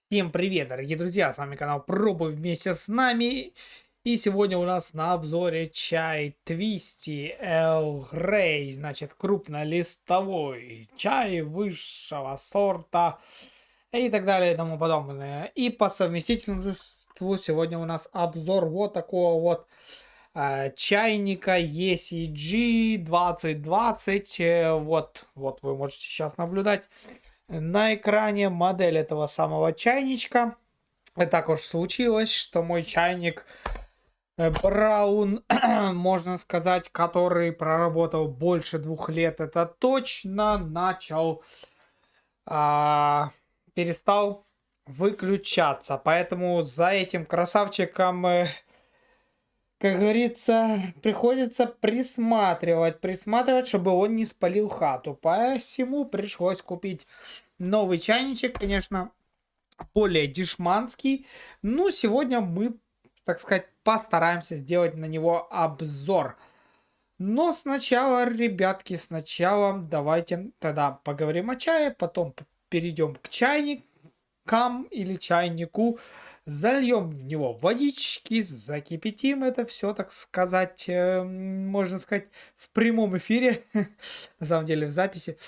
Всем привет, дорогие друзья, с вами канал Пробуй вместе с нами. И сегодня у нас на обзоре чай Твисти Эл Грей, значит, крупнолистовой чай высшего сорта и так далее и тому подобное. И по совместительству сегодня у нас обзор вот такого вот чайника ECG 2020. Вот вы можете сейчас наблюдать на экране модель этого самого чайничка. И так уж случилось, что мой чайник Браун, можно сказать, который проработал больше 2 лет, это точно начал, перестал выключаться. Поэтому за этим красавчиком, как говорится, приходится присматривать, чтобы он не спалил хату. Посему пришлось купить новый чайничек, конечно, более дешманский. Ну, сегодня мы, так сказать, постараемся сделать на него обзор. Но сначала, ребятки, давайте тогда поговорим о чае, потом перейдем к чайникам или чайнику, зальем в него водички, закипятим это все, так сказать, можно сказать, в прямом эфире, на самом деле в записи.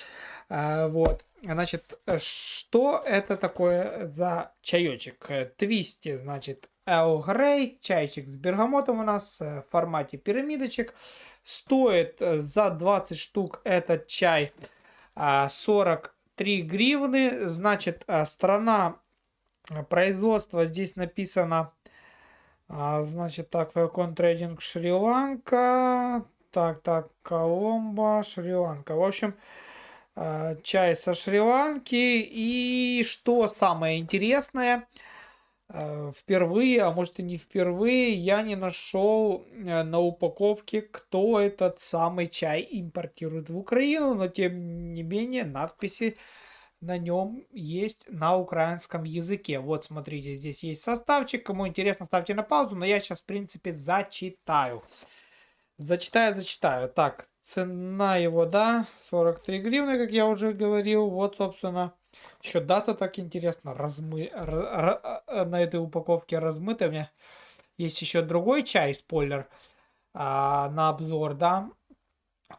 Вот. Значит, что это такое за чаечек? Твисти, значит, Earl Grey, чайчик с бергамотом у нас в формате пирамидочек. Стоит за 20 штук этот чай 43 гривны. Значит, страна производства здесь написано, значит, так, Falcon Trading Шри-Ланка. Так, Коломбо, Шри-Ланка. В общем, чай со Шри-Ланки. И что самое интересное, впервые, а может и не впервые, я не нашел на упаковке, кто этот самый чай импортирует в Украину, но тем не менее надписи на нем есть на украинском языке. Вот смотрите, здесь есть составчик, кому интересно, ставьте на паузу, но я сейчас в принципе зачитаю. Зачитаю. Так, цена его, да, 43 гривны, как я уже говорил. Вот, собственно, еще дата так интересно на этой упаковке размыта. У меня есть еще другой чай, спойлер, на обзор, да.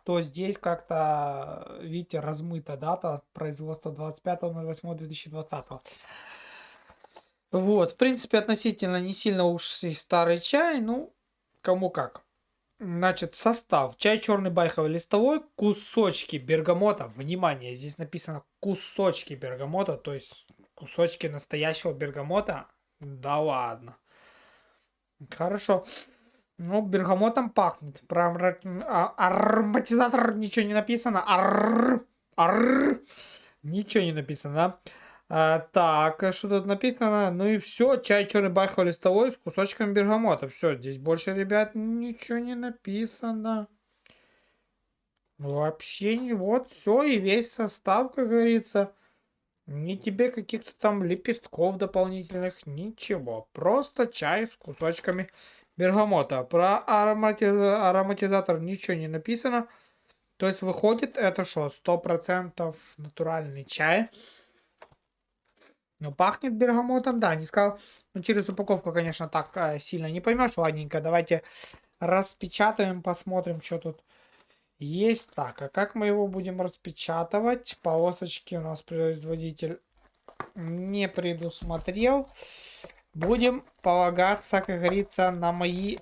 То здесь как-то, видите, размыта дата производства 25.08.2020. Вот, в принципе, относительно не сильно уж и старый чай, ну, кому как. Значит, состав. Чай черный байховый листовой, кусочки бергамота. Внимание, здесь написано кусочки бергамота, то есть кусочки настоящего бергамота. Да ладно. Хорошо. Ну, бергамотом пахнет. Про ароматизатор ничего не написано. Ничего не написано, да? Так, что тут написано? Ну и все. Чай черный байховый листовой с кусочками бергамота. Все, здесь больше, ребят, ничего не написано. Вообще не. Вот все и весь состав, как говорится. Не тебе каких-то там лепестков дополнительных, ничего. Просто чай с кусочками бергамота. Про ароматизатор ничего не написано. То есть выходит это что, 100% натуральный чай. Ну, пахнет бергамотом, да, не сказал. Ну, через упаковку, конечно, так сильно не поймешь. Ладненько, давайте распечатаем, посмотрим, что тут есть. Так, а как мы его будем распечатывать? Полосочки у нас производитель не предусмотрел. Будем полагаться, как говорится, на мои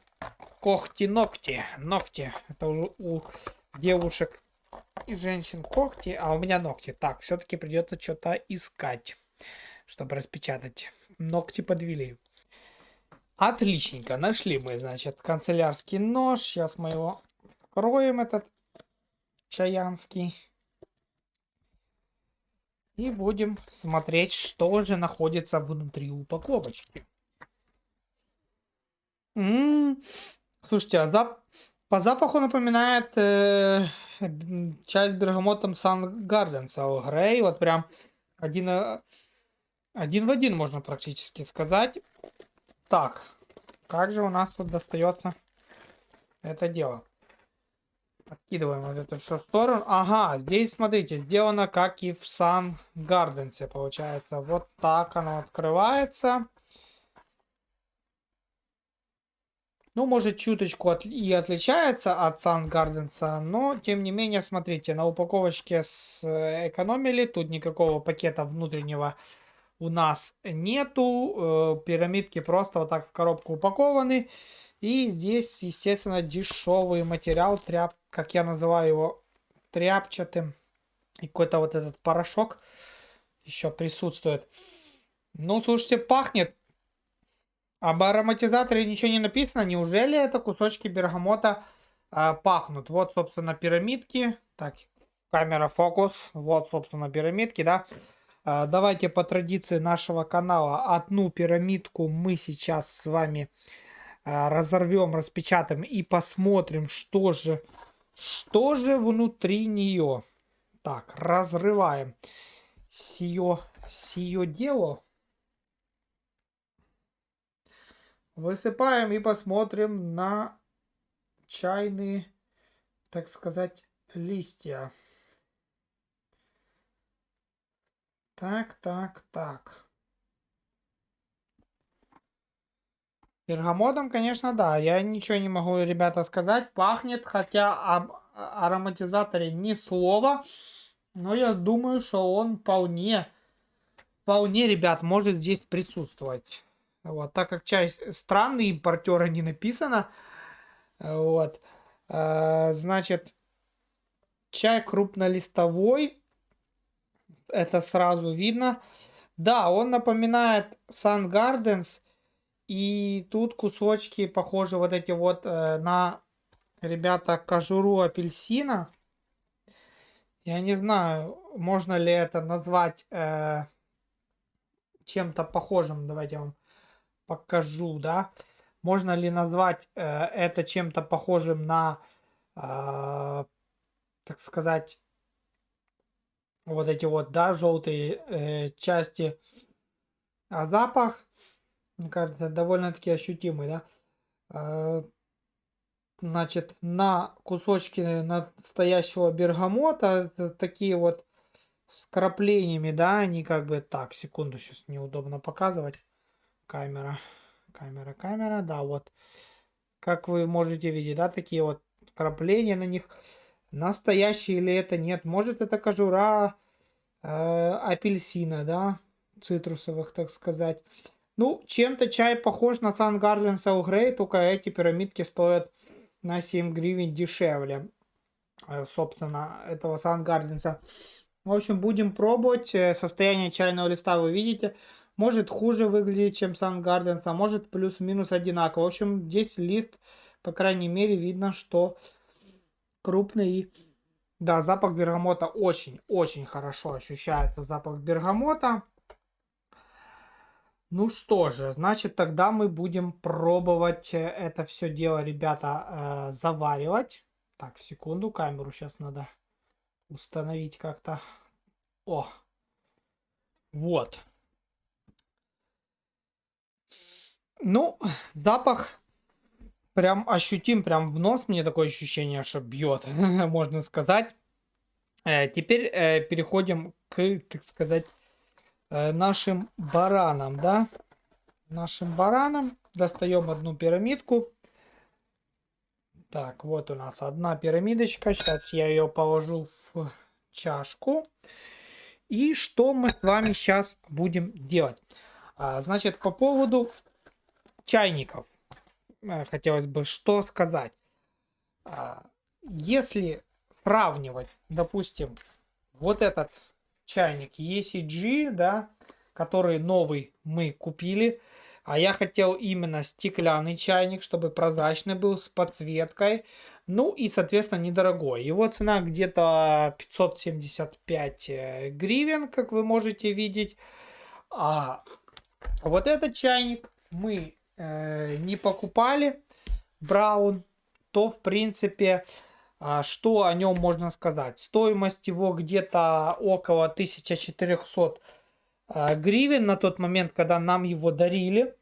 когти-ногти. Ногти. Это у девушек и женщин когти, а у меня ногти. Так, все-таки придется что-то искать, чтобы распечатать. Ногти подвели. Отличненько. Нашли мы, значит, канцелярский нож. Сейчас мы его вскроем, этот чаянский. И будем смотреть, что же находится внутри упаковочки. Слушайте, по запаху напоминает чай с бергамотом Sun Gardens Earl Grey. Вот прям один в один можно практически сказать. Так, как же у нас тут достается это дело? Откидываем вот это все в сторону. Ага, здесь, смотрите, сделано как и в Sun Gardens, получается. Вот так оно открывается. Ну, может, чуточку и отличается от Sun Gardens, но, тем не менее, смотрите, на упаковочке сэкономили. Тут никакого пакета внутреннего у нас нету. Пирамидки просто вот так в коробку упакованы. И здесь, естественно, дешевый материал, как я называю его, тряпчатым. И какой-то вот этот порошок еще присутствует. Ну, слушайте, пахнет. Об ароматизаторе ничего не написано. Неужели это кусочки бергамота пахнут? Вот, собственно, пирамидки. Так, камера фокус. Вот, собственно, пирамидки, да. Давайте по традиции нашего канала одну пирамидку мы сейчас с вами разорвем, распечатаем и посмотрим, что же внутри нее. Так, разрываем сие дело. Высыпаем и посмотрим на чайные, так сказать, листья. Так. Бергамотом, конечно, да. Я ничего не могу, ребята, сказать. Пахнет, хотя об ароматизаторе ни слова. Но я думаю, что он вполне, ребят, может здесь присутствовать. Вот, так как чай странный, импортера не написано. Вот. Значит, чай крупнолистовой. Это сразу видно. Да, он напоминает Sun Gardens. И тут кусочки похожи вот эти вот на, ребята, кожуру апельсина. Я не знаю, можно ли это назвать чем-то похожим. Давайте я вам покажу, да. Можно ли назвать это чем-то похожим на, так сказать, вот эти вот, да, желтые части. А запах, мне кажется, довольно-таки ощутимый, да. Значит, на кусочки настоящего бергамота, такие вот с краплениями, да, они как бы... Так, секунду, сейчас неудобно показывать. Камера, да, вот. Как вы можете видеть, да, такие вот крапления на них. Настоящие или это нет. Может, это кожура апельсина, да, цитрусовых, так сказать. Ну, чем-то чай похож на Sun Gardens Earl Grey, только эти пирамидки стоят на 7 гривен дешевле, собственно, этого Sun Gardens. В общем, будем пробовать. Состояние чайного листа вы видите. Может хуже выглядит, чем Sun Gardens, а может плюс-минус одинаково. В общем, здесь лист, по крайней мере, видно, что крупный. Да, запах бергамота очень хорошо ощущается. Запах бергамота. Ну что же, значит, тогда мы будем пробовать это все дело, ребята, заваривать. Так, секунду, камеру сейчас надо установить как-то. О, вот. Ну, запах прям ощутим, прям в нос. Мне такое ощущение, что бьет, можно сказать. Теперь переходим к, так сказать, нашим баранам, да. Нашим баранам достаем одну пирамидку. Так, вот у нас одна пирамидочка. Сейчас я ее положу в чашку. И что мы с вами сейчас будем делать? Значит, по поводу чайников. Хотелось бы что сказать. Если сравнивать, допустим, вот этот чайник ECG, да, который новый мы купили, а я хотел именно стеклянный чайник, чтобы прозрачный был, с подсветкой. Ну и, соответственно, недорогой. Его цена где-то 575 гривен, как вы можете видеть. А вот этот чайник мы не покупали, Браун. То, в принципе, что о нем можно сказать? Стоимость его где-то около 1400 гривен на тот момент, когда нам его дарили.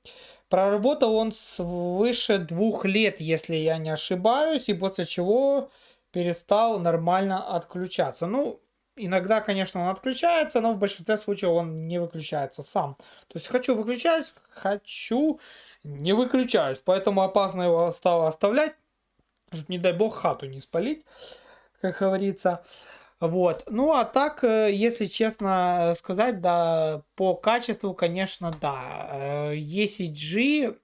Проработал он свыше 2 лет, если я не ошибаюсь, и после чего перестал нормально отключаться. Ну, иногда, конечно, он отключается, но в большинстве случаев он не выключается сам. То есть хочу выключаюсь, хочу не выключаюсь. Поэтому опасно его стало оставлять, чтобы, не дай бог, хату не спалить, как говорится. Вот. Ну, а так, если честно сказать, да, по качеству, конечно, да. ECG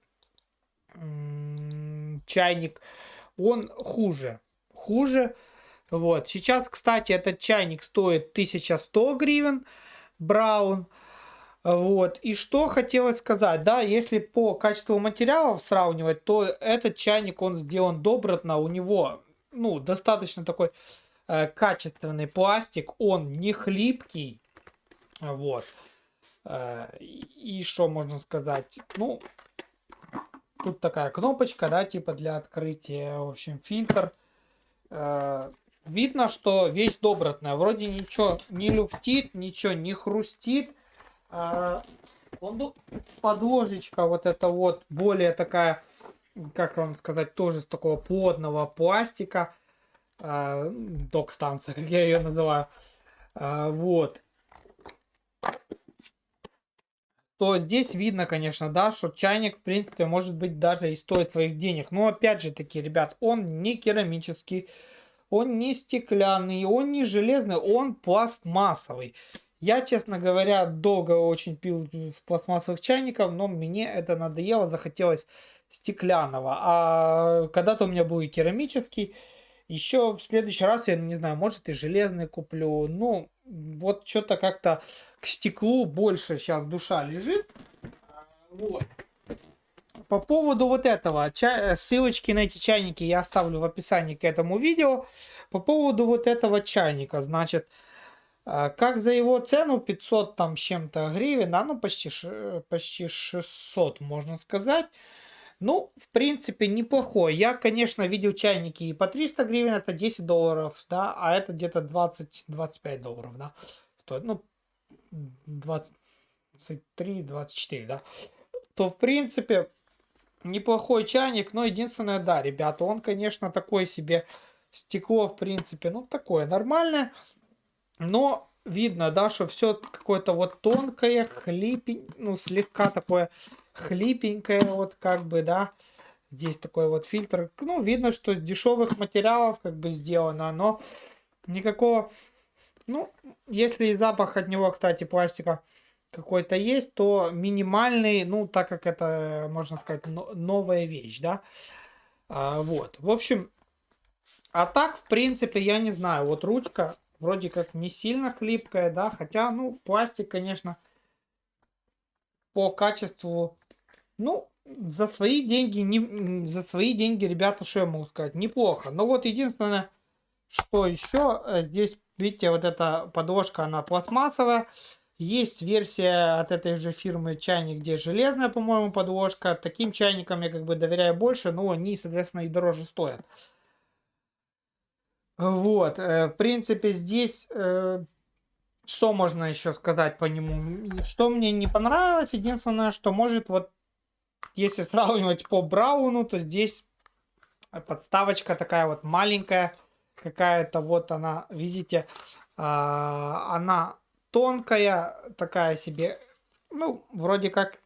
чайник, он хуже. Хуже. Вот. Сейчас, кстати, этот чайник стоит 1100 гривен. Браун. Вот. И что хотелось сказать, да, если по качеству материалов сравнивать, то этот чайник, он сделан добротно, у него, ну, достаточно такой качественный пластик, он не хлипкий, вот. И что можно сказать, ну, тут такая кнопочка, да, типа для открытия, в общем, фильтр. Видно, что вещь добротная, вроде ничего не люфтит, ничего не хрустит. Подложечка вот эта вот более такая, как вам сказать, тоже с такого плотного пластика. Док-станция, как я ее называю. Вот. То здесь видно, конечно, да, что чайник, в принципе, может быть, даже и стоит своих денег. Но опять же таки, ребят, он не керамический, он не стеклянный, он не железный, он пластмассовый. Я, честно говоря, долго очень пил с пластмассовых чайников, но мне это надоело, захотелось стеклянного. А когда-то у меня был и керамический. Еще в следующий раз, я не знаю, может и железный куплю. Ну, вот что-то как-то к стеклу больше сейчас душа лежит. Вот. По поводу вот этого, ссылочки на эти чайники я оставлю в описании к этому видео. По поводу вот этого чайника, значит, как за его цену 500 там с чем-то гривен, да, ну почти 600 можно сказать. Ну, в принципе, неплохой. Я, конечно, видел чайники и по 300 гривен, это 10 долларов, да, а это где-то 20-25 долларов, да, стоит, ну, 23-24, да. То, в принципе, неплохой чайник, но единственное, да, ребята, он, конечно, такой себе, стекло, в принципе, ну, такое нормальное, но видно, да, что все какое-то вот тонкое, ну, слегка такое хлипенькое, вот как бы, да. Здесь такой вот фильтр. Ну, видно, что с дешевых материалов как бы сделано, но никакого... Ну, если и запах от него, кстати, пластика какой-то есть, то минимальный, ну, так как это, можно сказать, новая вещь, да. Вот. В общем, а так, в принципе, я не знаю. Вот ручка вроде как не сильно хлипкая, да, хотя, ну, пластик, конечно, по качеству, ну, за свои деньги, за свои деньги, ребята, что я могу сказать, неплохо. Но вот единственное, что еще, здесь, видите, вот эта подложка, она пластмассовая. Есть версия от этой же фирмы чайник, где железная, по-моему, подложка. Таким чайникам я как бы доверяю больше, но они, соответственно, и дороже стоят. Вот, в принципе, здесь, что можно еще сказать по нему? Что мне не понравилось, единственное, что может, вот, если сравнивать по Брауну, то здесь подставочка такая вот маленькая, какая-то вот она, видите, она тонкая, такая себе, ну, вроде как,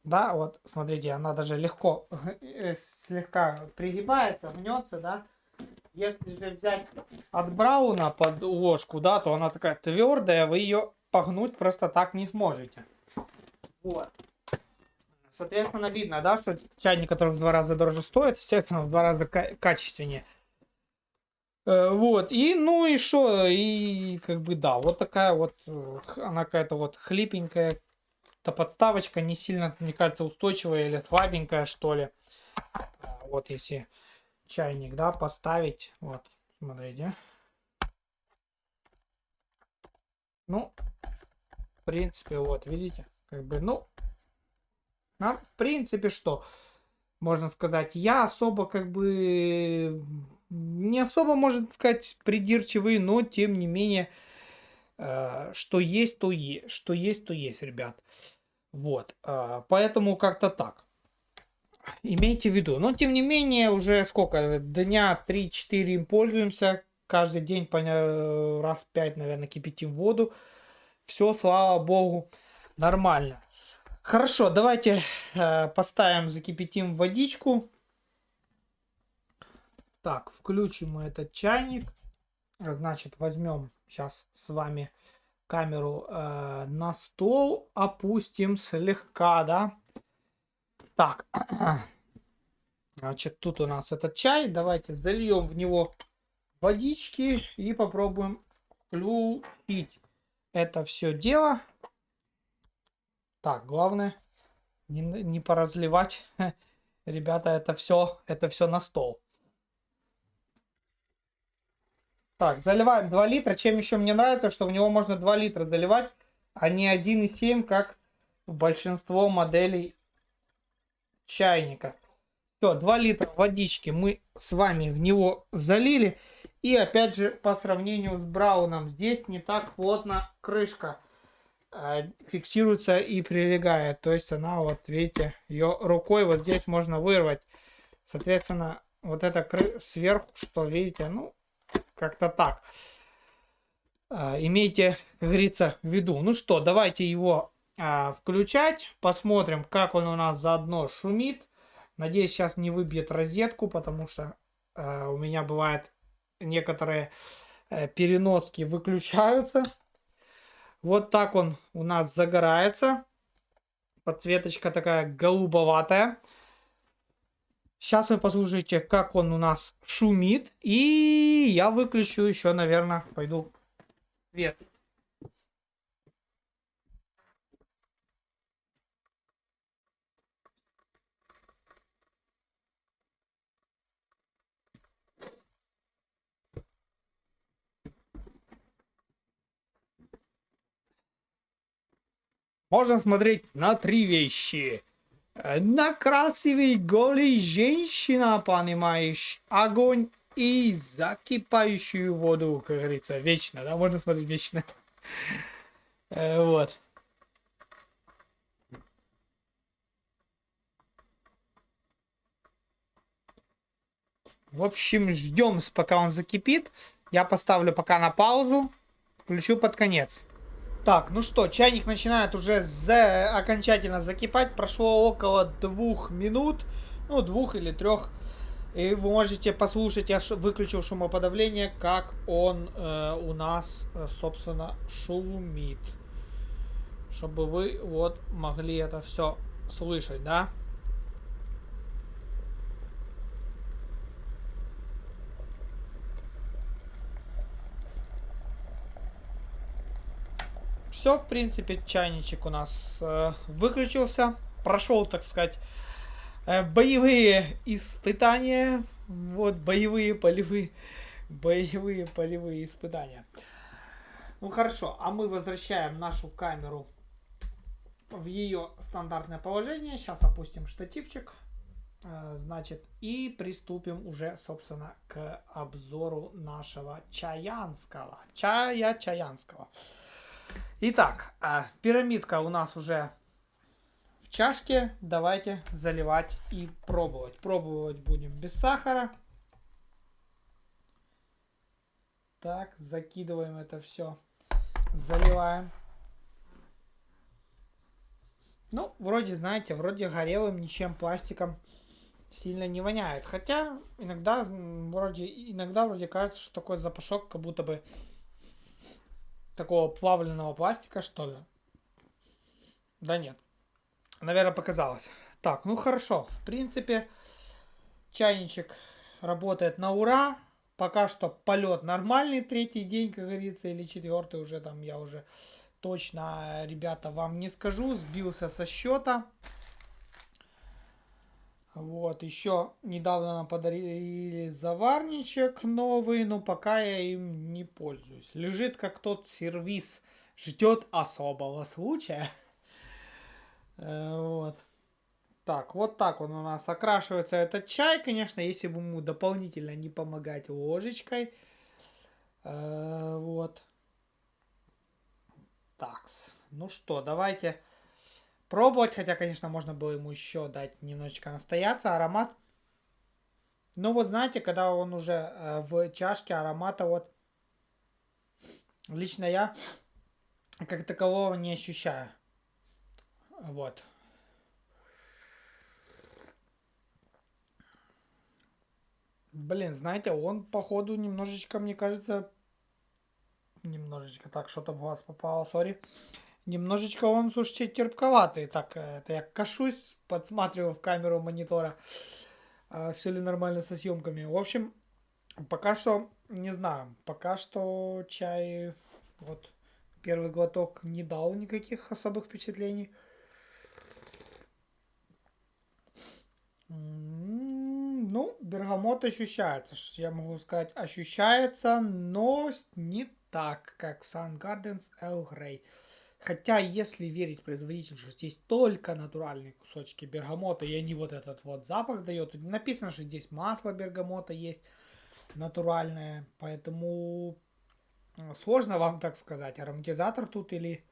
да, вот, смотрите, она даже легко, слегка пригибается, мнется, да. Если же взять от Брауна под ложку, да, то она такая твердая, вы ее погнуть просто так не сможете. Вот. Соответственно, видно, да, что чайник, который в 2 раза дороже стоит, естественно, в 2 раза качественнее. Вот, и ну и что, и как бы да, вот такая вот, она какая-то вот хлипенькая, подставочка не сильно, мне кажется, устойчивая или слабенькая, что ли. Вот если чайник, да, поставить, вот, смотрите. Ну, в принципе, вот, видите, как бы, ну, в принципе, что можно сказать, я особо, как бы, не особо, можно сказать, придирчивый, но, тем не менее, что есть, то есть, что есть, то есть, ребят. Вот, поэтому как-то так. имейте в виду. Но, тем не менее, уже сколько, дня 3-4 им пользуемся. Каждый день раз 5, наверное, кипятим воду. Все, слава богу, нормально. Хорошо, давайте поставим, закипятим водичку. Так, включим мы этот чайник. Значит, возьмем сейчас с вами камеру на стол, опустим слегка, да. Так, значит, тут у нас этот чай. Давайте зальем в него водички и попробуем включить это все дело. Так, главное не поразливать, ребята, это все на стол. Так, заливаем 2 литра. Чем еще мне нравится, что в него можно 2 литра заливать, а не 1,7, как в большинство моделей чайника. Все, 2 литра водички мы с вами в него залили. И опять же, по сравнению с брауном, здесь не так плотно крышка фиксируется и прилегает. То есть она, вот видите, ее рукой вот здесь можно вырвать. Соответственно, вот это сверху, что видите, ну, как-то так. Имейте, как говорится, в виду. Ну что, давайте его включать. Посмотрим, как он у нас заодно шумит. Надеюсь, сейчас не выбьет розетку, потому что у меня бывает некоторые переноски выключаются. Вот так он у нас загорается. Подсветочка такая голубоватая. Сейчас вы послушаете, как он у нас шумит. И я выключу еще, наверное, пойду свет. Можно смотреть на 3 вещи. На красивый голый женщина, понимаешь, огонь и закипающую воду, как говорится, вечно, да, можно смотреть вечно. Вот. В общем, ждем, пока он закипит. Я поставлю пока на паузу, включу под конец. Так, ну что, чайник начинает уже окончательно закипать. Прошло около 2 минут, ну 2 или 3. И вы можете послушать, я выключил шумоподавление, как он у нас, собственно, шумит. Чтобы вы вот могли это все слышать, да? Все, в принципе, чайничек у нас выключился. Прошел, так сказать, боевые испытания. Вот, боевые полевые испытания. Ну хорошо, а мы возвращаем нашу камеру в ее стандартное положение. Сейчас опустим штативчик. Значит, и приступим уже, собственно, к обзору нашего чаянского. Чая чаянского. Итак, пирамидка у нас уже в чашке. Давайте заливать и пробовать. Пробовать будем без сахара. Так, закидываем это все. Заливаем. Ну, вроде, знаете, вроде горелым, ничем пластиком сильно не воняет. Хотя иногда вроде кажется, что такой запашок, как будто бы такого плавленного пластика, что ли. Да нет. Наверное, показалось. Так, ну хорошо. В принципе, чайничек работает на ура. Пока что полет нормальный, 3-й день, как говорится, или 4-й уже там, я уже точно, ребята, вам не скажу. Сбился со счета. Вот, еще недавно нам подарили заварничек новый, но пока я им не пользуюсь. Лежит как тот сервис, ждет особого случая. Вот. Так, вот так он у нас окрашивается этот чай. Конечно, если бы ему дополнительно не помогать ложечкой. Вот. Так, ну что, давайте пробовать. Хотя, конечно, можно было ему еще дать немножечко настояться. Аромат. Ну вот знаете, когда он уже в чашке аромата, вот лично я как такового не ощущаю. Вот. Блин, знаете, он походу немножечко, мне кажется, немножечко, так, что там в глаз попало, сори. Немножечко он, слушайте, терпковатый. Так, это я кашусь, подсматриваю в камеру монитора, все ли нормально со съемками. В общем, пока что, не знаю, пока что чай, вот, первый глоток не дал никаких особых впечатлений. Ну, бергамот ощущается, я могу сказать, ощущается, но не так, как в Sun Gardens Earl Grey. Хотя, если верить производителю, что здесь только натуральные кусочки бергамота, и они вот этот вот запах дают. Написано, что здесь масло бергамота есть натуральное, поэтому сложно вам так сказать, ароматизатор тут или...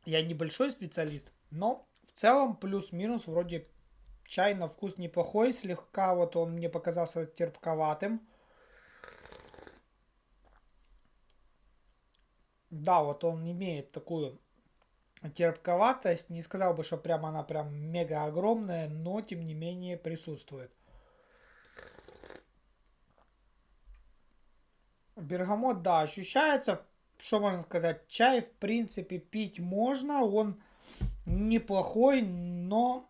Я небольшой специалист, но в целом плюс-минус вроде чай на вкус неплохой, слегка вот он мне показался терпковатым. Да, вот он имеет такую терпковатость. Не сказал бы, что прям она прям мега огромная, но тем не менее присутствует. Бергамот, да, ощущается. Что можно сказать? Чай, в принципе, пить можно. Он неплохой, но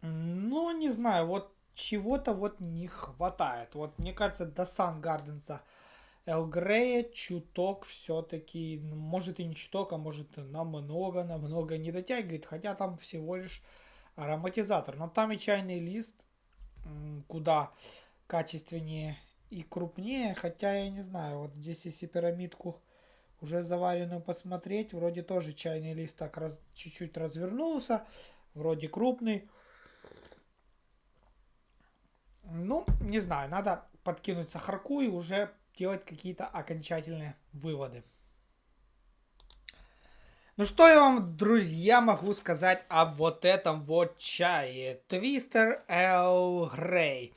не знаю, вот чего-то вот не хватает. Вот мне кажется, до Сан Гарденса Эл Грея чуток все-таки, может и не чуток, а может и намного не дотягивает, хотя там всего лишь ароматизатор. Но там и чайный лист куда качественнее и крупнее, хотя я не знаю, вот здесь если пирамидку уже заваренную посмотреть, вроде тоже чайный лист так чуть-чуть развернулся, вроде крупный. Ну, не знаю, надо подкинуть сахарку и уже делать какие-то окончательные выводы. Ну что я вам, друзья, могу сказать об вот этом вот чае. Twister Earl Grey.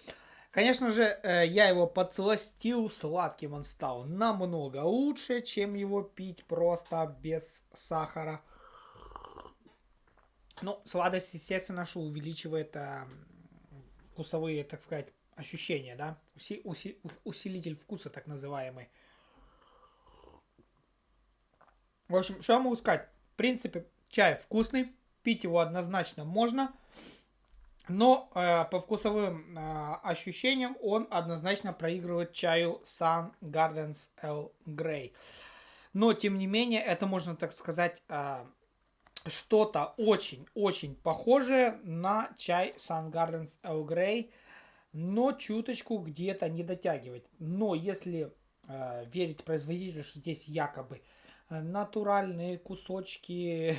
Конечно же, я его подсластил, сладким он стал намного лучше, чем его пить просто без сахара. Ну, сладость, естественно, что увеличивает вкусовые, так сказать, ощущения, да? Усилитель вкуса, так называемый. В общем, что я могу сказать? В принципе, чай вкусный, пить его однозначно можно, но по вкусовым ощущениям он однозначно проигрывает чаю Sun Gardens Earl Grey. Но, тем не менее, это можно, так сказать, что-то очень-очень похожее на чай Sun Gardens Earl Grey, но чуточку где-то не дотягивает. Но если верить производителю, что здесь якобы натуральные кусочки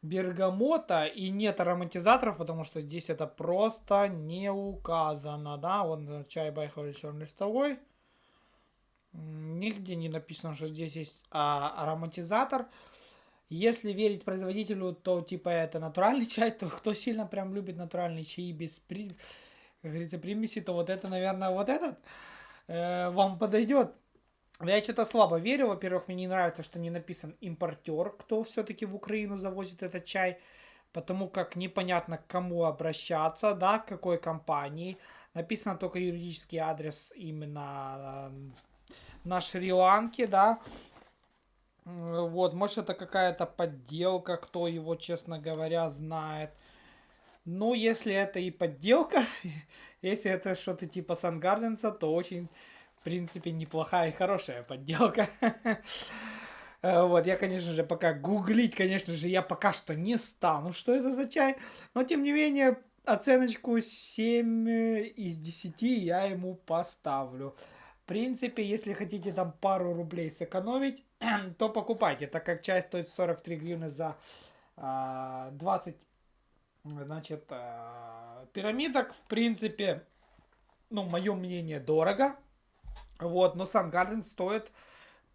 бергамота и нет ароматизаторов, потому что здесь это просто не указано, да, вон чай байховый черный листовой, нигде не написано, что здесь есть ароматизатор. Если верить производителю, то типа это натуральный чай, то кто сильно прям любит натуральный чай без как говорится, примеси, то вот это, наверное, вот этот вам подойдет. Я что-то слабо верю. Во-первых, мне не нравится, что не написан импортер, кто все-таки в Украину завозит этот чай, потому как непонятно, к кому обращаться, да, к какой компании. Написано только юридический адрес именно на Шри-Ланке, да. Вот, может это какая-то подделка, кто его, честно говоря, знает. Ну, если это и подделка, если это что-то типа Сангарденса, то очень, в принципе, неплохая и хорошая подделка. Вот, я, конечно же, пока гуглить, конечно же, я пока что не стану, что это за чай. Но, тем не менее, оценочку 7 из 10 я ему поставлю. В принципе, если хотите там пару рублей сэкономить, то покупайте, так как чай стоит 43 гривны за 20, значит, пирамидок. В принципе, ну, мое мнение, дорого. Вот, но Sun Garden стоит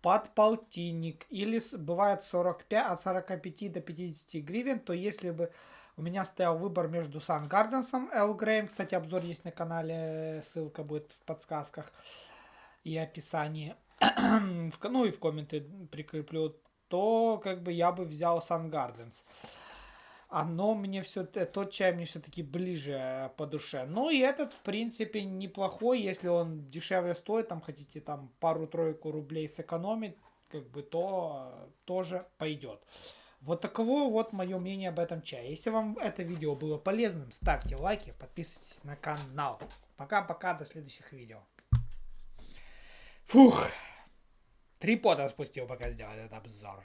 под полтинник. Или бывает 45, от 45 до 50 гривен. То если бы у меня стоял выбор между Сан Гарденсом, Эл Греем, кстати, обзор есть на канале, ссылка будет в подсказках и описании, ну и в комменты прикреплю, то как бы я бы взял Сан Гарденс. Оно мне все, тот чай мне все-таки ближе по душе. Ну и этот, в принципе, неплохой, если он дешевле стоит, там хотите там пару-тройку рублей сэкономить, как бы, то тоже пойдет. Вот таково вот мое мнение об этом чае. Если вам это видео было полезным, ставьте лайки, подписывайтесь на канал. Пока-пока, до следующих видео. Фух, 3 пота спустил, пока сделал этот обзор.